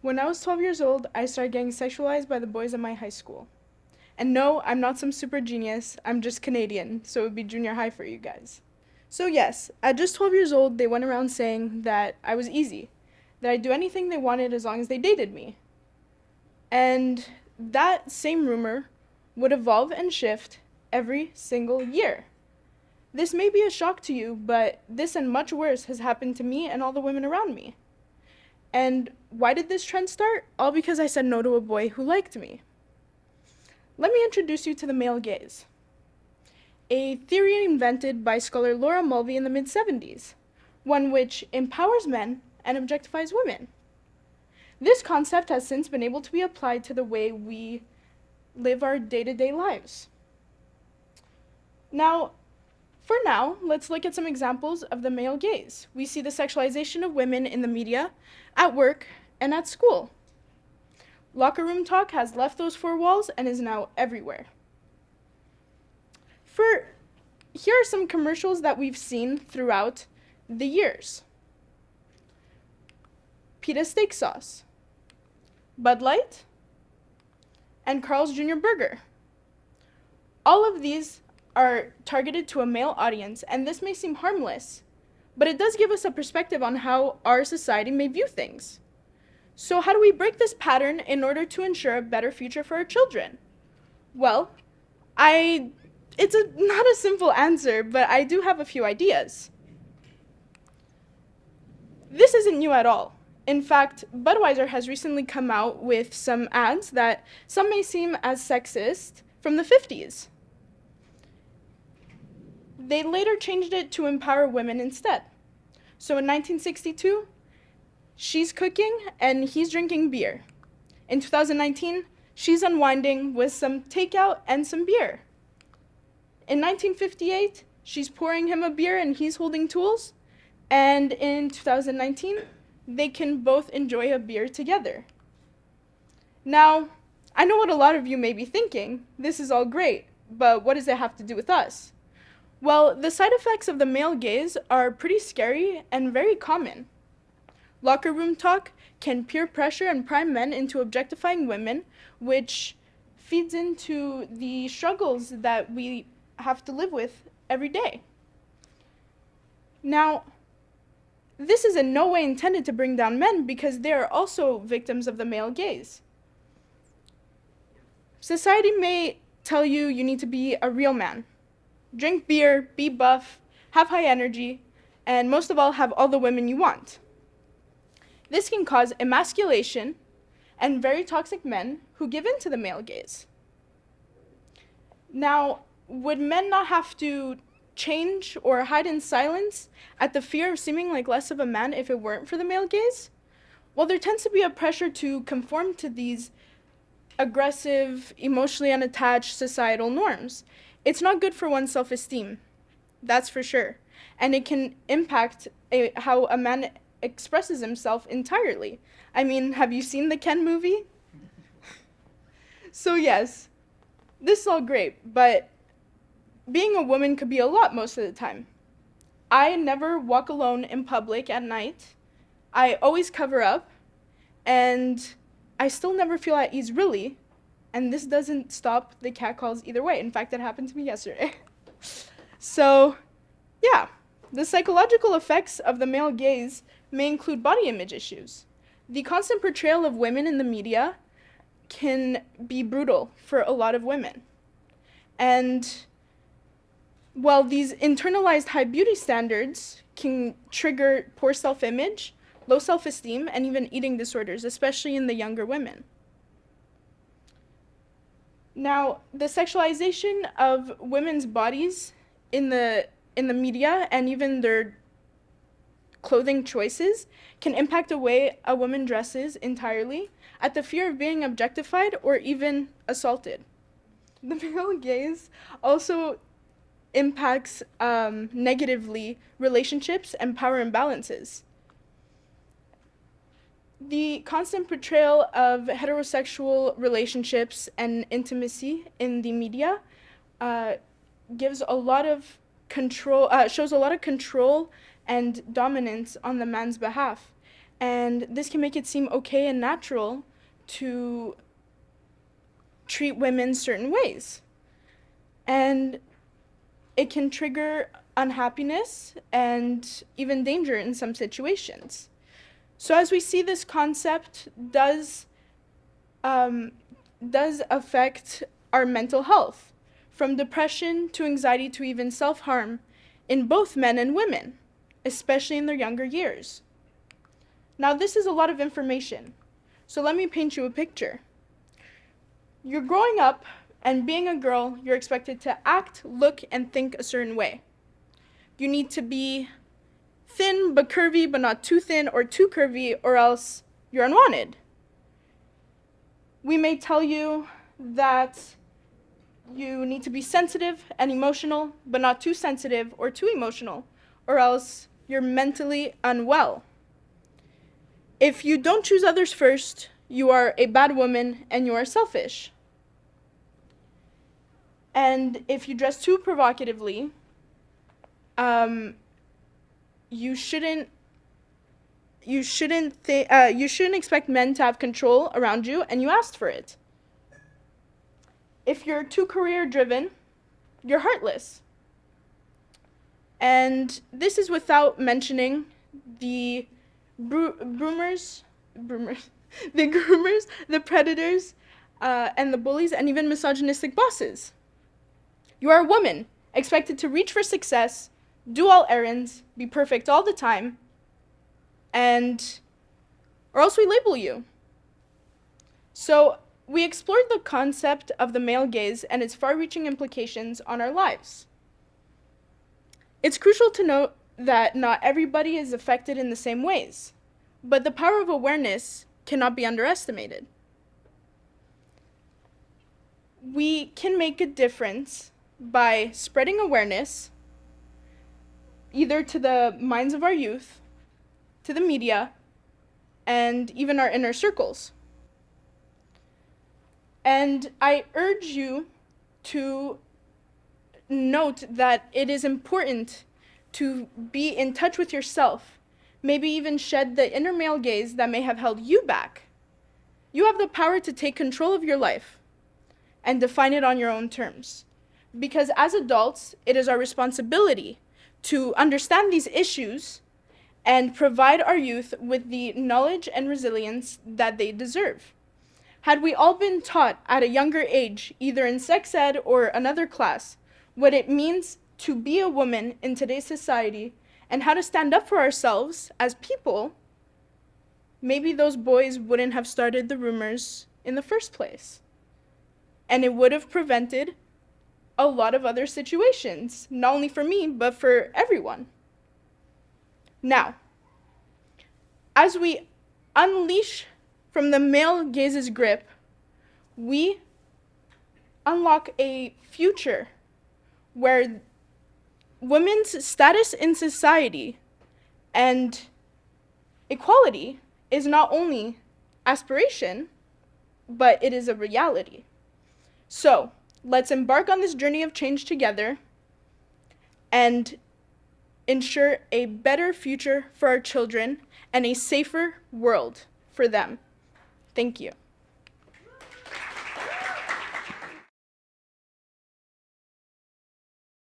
When I was 12 years old, I started getting sexualized by the boys at my high school. And no, I'm not some super genius, I'm just Canadian, so it would be junior high for you guys. So, yes, at just 12 years old, they went around saying that I was easy, that I'd do anything they wanted as long as they dated me. And that same rumor would evolve and shift every single year. This may be a shock to you, but this and much worse has happened to me and all the women around me. And why did this trend start? All because I said no to a boy who liked me. Let me introduce you to the male gaze, a theory invented by scholar Laura Mulvey in the mid-70s, one which empowers men and objectifies women. This concept has since been able to be applied to the way we live our day-to-day lives. For now, let's look at some examples of the male gaze. We see the sexualization of women in the media, at work, and at school. Locker room talk has left those four walls and is now everywhere. Here are some commercials that we've seen throughout the years. Pita steak sauce, Bud Light, and Carl's Jr. Burger. All of these are targeted to a male audience, and this may seem harmless, but it does give us a perspective on how our society may view things. So how do we break this pattern in order to ensure a better future for our children? Well, it's not a simple answer, but I do have a few ideas. This isn't new at all. In fact, Budweiser has recently come out with some ads that some may seem as sexist from the 50s. They later changed it to empower women instead. So in 1962, she's cooking and he's drinking beer. In 2019, she's unwinding with some takeout and some beer. In 1958, she's pouring him a beer and he's holding tools. And in 2019, they can both enjoy a beer together. Now, I know what a lot of you may be thinking. This is all great, but what does it have to do with us? Well, the side effects of the male gaze are pretty scary and very common. Locker room talk can peer pressure and prime men into objectifying women, which feeds into the struggles that we have to live with every day. Now, this is in no way intended to bring down men because they are also victims of the male gaze. Society may tell you you need to be a real man. Drink beer, be buff, have high energy, and most of all, have all the women you want. This can cause emasculation and very toxic men who give in to the male gaze. Now, would men not have to change or hide in silence at the fear of seeming like less of a man if it weren't for the male gaze? Well, there tends to be a pressure to conform to these aggressive, emotionally unattached societal norms. It's not good for one's self-esteem, that's for sure. And it can impact how a man expresses himself entirely. I mean, have you seen the Ken movie? So yes, this is all great, but being a woman could be a lot most of the time. I never walk alone in public at night. I always cover up, and I still never feel at ease really, and this doesn't stop the catcalls either way. In fact, that happened to me yesterday. So, yeah, the psychological effects of the male gaze may include body image issues. The constant portrayal of women in the media can be brutal for a lot of women. And while these internalized high beauty standards can trigger poor self-image, low self-esteem, and even eating disorders, especially in the younger women. Now, the sexualization of women's bodies in the media and even their clothing choices can impact the way a woman dresses entirely at the fear of being objectified or even assaulted. The male gaze also impacts negatively relationships and power imbalances. The constant portrayal of heterosexual relationships and intimacy in the media gives a lot of control, shows a lot of control and dominance on the man's behalf. And this can make it seem okay and natural to treat women certain ways. And it can trigger unhappiness and even danger in some situations. So as we see, this concept does affect our mental health, from depression to anxiety to even self-harm in both men and women, especially in their younger years. Now, this is a lot of information, so let me paint you a picture. You're growing up, and being a girl, you're expected to act, look, and think a certain way. You need to be thin but curvy, but not too thin or too curvy, or else you're unwanted. We may tell you that you need to be sensitive and emotional, but not too sensitive or too emotional, or else you're mentally unwell. If you don't choose others first, you are a bad woman and you are selfish. And if you dress too provocatively, you shouldn't expect men to have control around you, and you asked for it. If you're too career driven, you're heartless. And this is without mentioning the groomers, the predators, and the bullies, and even misogynistic bosses. You are a woman, expected to reach for success, do all errands, be perfect all the time, or else we label you. So we explored the concept of the male gaze and its far-reaching implications on our lives. It's crucial to note that not everybody is affected in the same ways, but the power of awareness cannot be underestimated. We can make a difference by spreading awareness, either to the minds of our youth, to the media, and even our inner circles. And I urge you to note that it is important to be in touch with yourself, maybe even shed the inner male gaze that may have held you back. You have the power to take control of your life and define it on your own terms. Because as adults, it is our responsibility to understand these issues and provide our youth with the knowledge and resilience that they deserve. Had we all been taught at a younger age, either in sex ed or another class, what it means to be a woman in today's society and how to stand up for ourselves as people, maybe those boys wouldn't have started the rumors in the first place. And it would have prevented a lot of other situations, not only for me, but for everyone. Now, as we unleash from the male gaze's grip, we unlock a future where women's status in society and equality is not only aspiration, but it is a reality. So, let's embark on this journey of change together and ensure a better future for our children and a safer world for them. Thank you.